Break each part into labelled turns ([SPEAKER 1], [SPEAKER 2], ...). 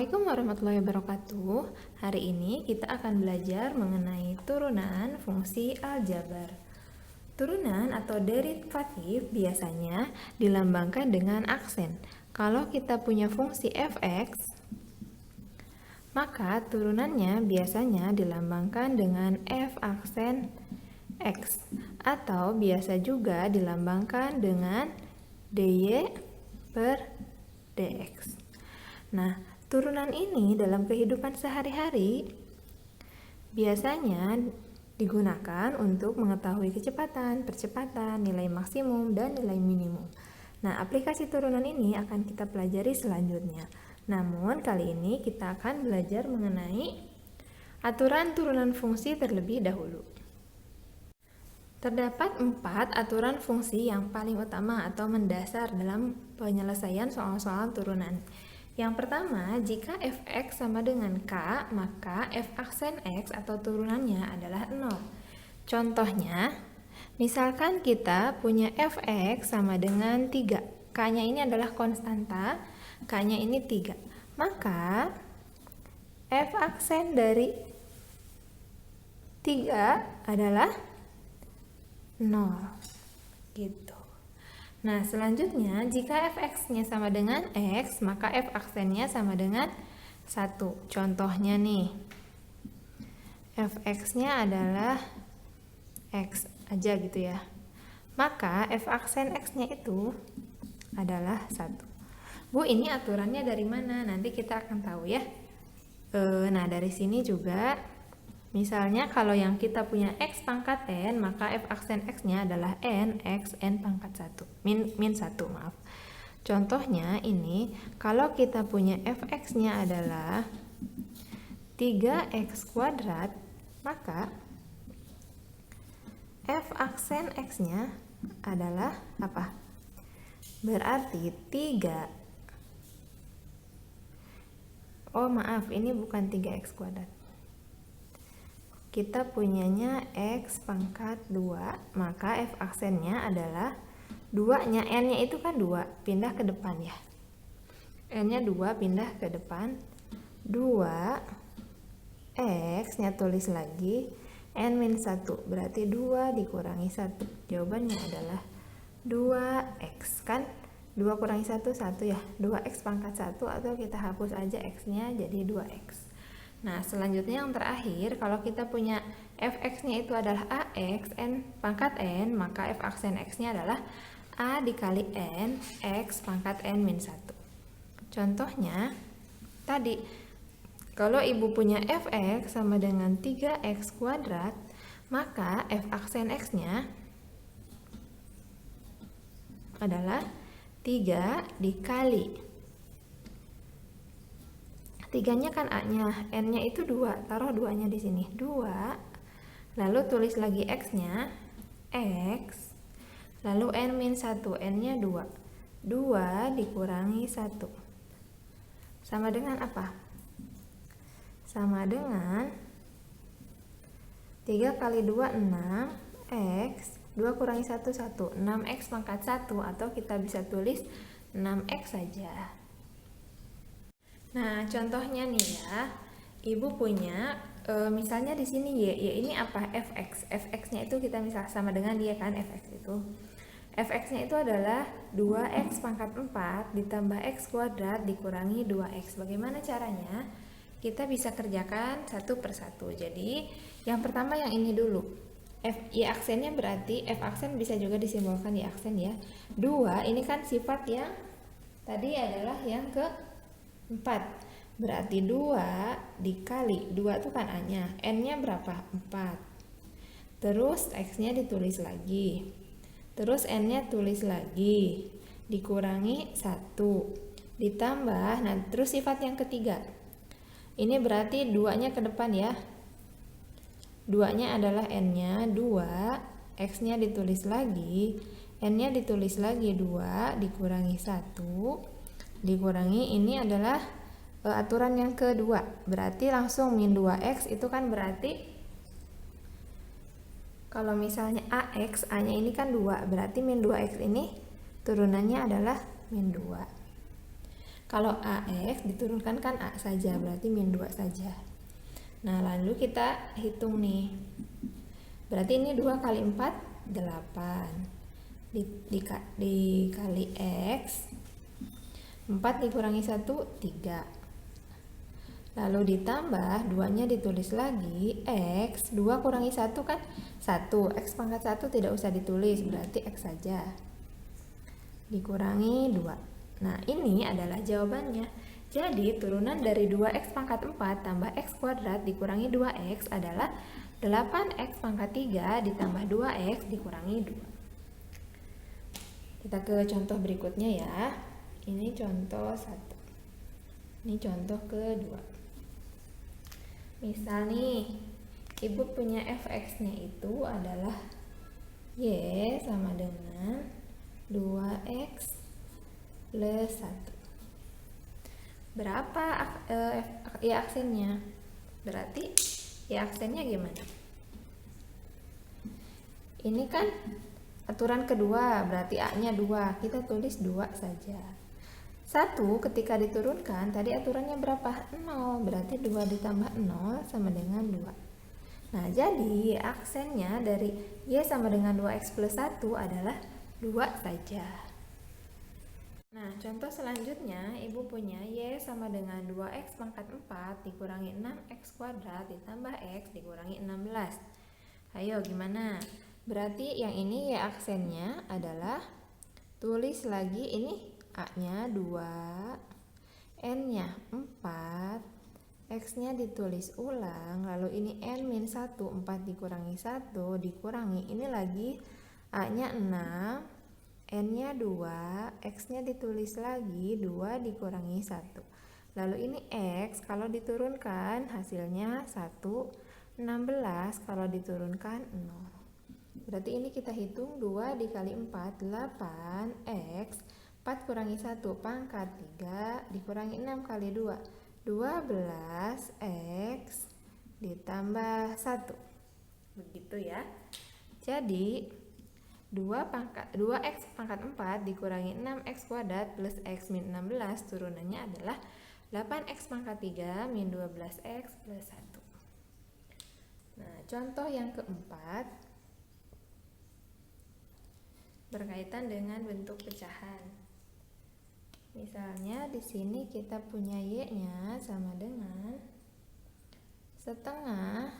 [SPEAKER 1] Assalamualaikum warahmatullahi wabarakatuh. Hari ini kita akan belajar mengenai turunan fungsi aljabar. Turunan atau derivatif biasanya dilambangkan dengan aksen. Kalau kita punya fungsi fx, maka turunannya biasanya dilambangkan dengan f aksen x, atau biasa juga dilambangkan dengan dy per dx. Nah, turunan ini dalam kehidupan sehari-hari biasanya digunakan untuk mengetahui kecepatan, percepatan, nilai maksimum, dan nilai minimum. Nah, aplikasi turunan ini akan kita pelajari selanjutnya. Namun, kali ini kita akan belajar mengenai aturan turunan fungsi terlebih dahulu. Terdapat 4 aturan fungsi yang paling utama atau mendasar dalam penyelesaian soal-soal turunan. Yang pertama, jika fx sama dengan k, maka f aksen x atau turunannya adalah 0. Contohnya, misalkan kita punya fx sama dengan 3. K-nya ini adalah konstanta, k-nya ini 3. Maka, f aksen dari 3 adalah 0. Gitu. Nah, selanjutnya jika fx-nya sama dengan x, maka f aksennya sama dengan 1. Contohnya nih, fx-nya adalah x aja gitu ya. Maka f aksen x-nya itu adalah 1. Bu, ini aturannya dari mana? Nanti kita akan tahu ya. Nah, dari sini juga misalnya kalau yang kita punya x pangkat n, maka f aksen x-nya adalah n x n pangkat 1, min 1, maaf. Contohnya ini, kalau kita punya fx-nya adalah 3x kuadrat, maka f aksen x-nya adalah apa? Berarti 3. Oh maaf, ini bukan 3x kuadrat. Kita punyanya x pangkat 2, maka f aksennya adalah 2-nya, n-nya itu kan 2, pindah ke depan ya. N-nya 2 pindah ke depan, 2 x-nya tulis lagi, n-1, berarti 2 dikurangi 1. Jawabannya adalah 2x, kan 2 kurangi 1, 1 ya, 2x pangkat 1, atau kita hapus aja x-nya jadi 2x. Nah, selanjutnya yang terakhir, kalau kita punya fx-nya itu adalah ax, n pangkat n, maka f aksen x-nya adalah a dikali n, x pangkat n min 1. Contohnya, tadi, kalau ibu punya fx sama dengan 3x kuadrat, maka f aksen x-nya adalah 3 dikali 3-nya kan A-nya, N-nya itu 2, taruh 2-nya di sini, 2, lalu tulis lagi X-nya, X, lalu N-1, N-nya 2, 2 dikurangi 1, sama dengan apa? Sama dengan 3 kali 2, 6, X, 2 kurangi 1, 1, 6X pangkat 1, atau kita bisa tulis 6X saja. Nah, contohnya nih ya, ibu punya misalnya di sini y ini apa? fx. Fx-nya itu kita misal sama dengan dia kan, fx itu. Fx-nya itu adalah 2x pangkat 4 ditambah x kuadrat dikurangi 2x. Bagaimana caranya? Kita bisa kerjakan satu per satu. Jadi, yang pertama yang ini dulu. Y aksennya berarti f aksen bisa juga disimbolkan y aksen ya. 2 ini kan sifat yang tadi adalah yang ke 4, berarti 2 dikali 2 itu kan A-nya, N-nya berapa? 4. Terus X-nya ditulis lagi, terus N-nya tulis lagi, dikurangi 1, ditambah, nah terus sifat yang ketiga, ini berarti 2-nya ke depan ya, 2-nya adalah N-nya 2, X-nya ditulis lagi, N-nya ditulis lagi 2, dikurangi 1, dikurangi, ini adalah aturan yang kedua, berarti langsung min 2x, itu kan berarti kalau misalnya ax, a-nya ini kan 2, berarti min 2x ini turunannya adalah min 2. Kalau AX diturunkan kan A saja, berarti min 2 saja. Nah, lalu kita hitung nih. Berarti ini 2 kali 4, 8. Dikali X, 4 dikurangi 1, 3. Lalu ditambah, 2-nya ditulis lagi, X, 2 kurangi 1 kan 1. X pangkat 1 tidak usah ditulis, berarti X saja. Dikurangi 2. Nah, ini adalah jawabannya. Jadi, turunan dari 2X pangkat 4 tambah X kuadrat dikurangi 2X adalah 8X pangkat 3 ditambah 2X dikurangi 2. Kita ke contoh berikutnya ya. Ini contoh 1. Ini contoh kedua. Misal nih, ibu punya fx-nya itu adalah y sama dengan 2x plus 1. Berapa y aksennya? Berarti y aksennya gimana? Ini kan aturan kedua, berarti a-nya 2. Kita tulis 2 saja. 1 ketika diturunkan, tadi aturannya berapa? 0, berarti 2 ditambah 0 sama dengan 2. Nah, jadi aksennya dari y sama dengan 2x plus 1 adalah 2 saja. Nah, contoh selanjutnya, ibu punya y sama dengan 2x pangkat 4 dikurangi 6x kuadrat ditambah x dikurangi 16. Ayo, gimana? Berarti yang ini y aksennya adalah, tulis lagi ini A-nya 2, N-nya 4, X-nya ditulis ulang, lalu ini N-1, 4 dikurangi 1, dikurangi, ini lagi A-nya 6, N-nya 2, X-nya ditulis lagi, 2 dikurangi 1. Lalu ini X, kalau diturunkan hasilnya 1, 16, kalau diturunkan 0. Berarti ini kita hitung 2 dikali 4, 8, X, 4 kurangi 1 pangkat 3 dikurangi 6 kali 2, 12 X ditambah 1. Begitu ya. Jadi 2x pangkat 4 dikurangi 6x kuadrat plus x min 16, turunannya adalah 8x pangkat 3 min 12x plus 1. Nah, contoh yang keempat berkaitan dengan bentuk pecahan. Misalnya di sini kita punya y-nya sama dengan setengah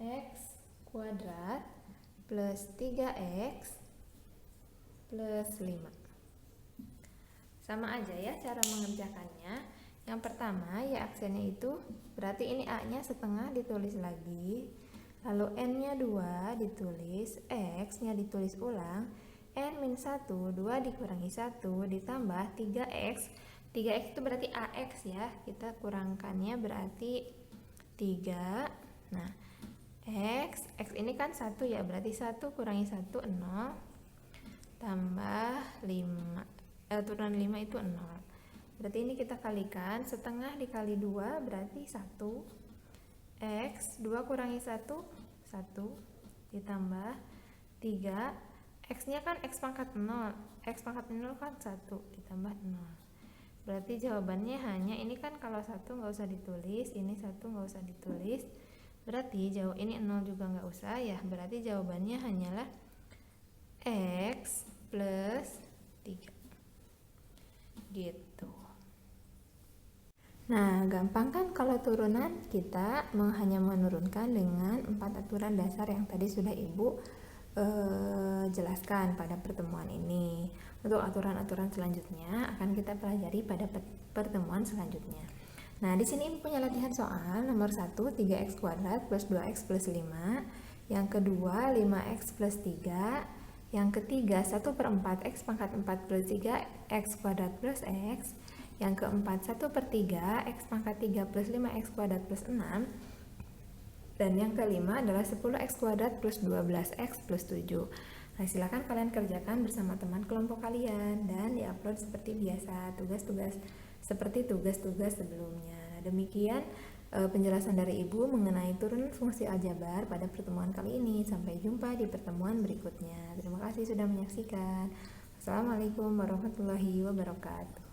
[SPEAKER 1] x kuadrat plus 3x plus 5. Sama aja ya cara mengerjakannya. Yang pertama, y aksennya itu berarti ini a-nya setengah ditulis lagi, lalu n-nya 2 ditulis, x-nya ditulis ulang, n-1, 2 dikurangi 1 ditambah 3x. 3x itu berarti ax ya, kita kurangkannya berarti 3. Nah, x ini kan 1 ya, berarti 1 kurangi 1, 0, tambah 5, turunan 5 itu 0. Berarti ini kita kalikan, setengah dikali 2 berarti 1, x, 2 kurangi 1, 1, ditambah 3, x-nya kan x pangkat 0, x pangkat 0 kan 1, ditambah 0. Berarti jawabannya hanya, ini kan kalau 1 nggak usah ditulis, ini 1 nggak usah ditulis, berarti ini 0 juga nggak usah ya, berarti jawabannya hanyalah x plus 3. Gitu. Nah, gampang kan kalau turunan kita hanya menurunkan dengan 4 aturan dasar yang tadi sudah ibu jelaskan pada pertemuan ini. Untuk aturan-aturan selanjutnya akan kita pelajari pada pertemuan selanjutnya. Nah, di sini ibu punya latihan soal nomor 1, 3x kuadrat plus 2x plus 5. Yang kedua, 5x plus 3. Yang ketiga, 1/4 x pangkat 4 plus 3 x kuadrat plus x. Yang keempat, 1/3 x pangkat 3 plus 5x kuadrat plus 6. Dan yang kelima adalah 10x kuadrat plus 12x plus 7. Nah, silakan kalian kerjakan bersama teman kelompok kalian dan diupload seperti biasa, tugas-tugas seperti tugas-tugas sebelumnya. Demikian penjelasan dari ibu mengenai turunan fungsi aljabar pada pertemuan kali ini. Sampai jumpa di pertemuan berikutnya. Terima kasih sudah menyaksikan. Assalamualaikum warahmatullahi wabarakatuh.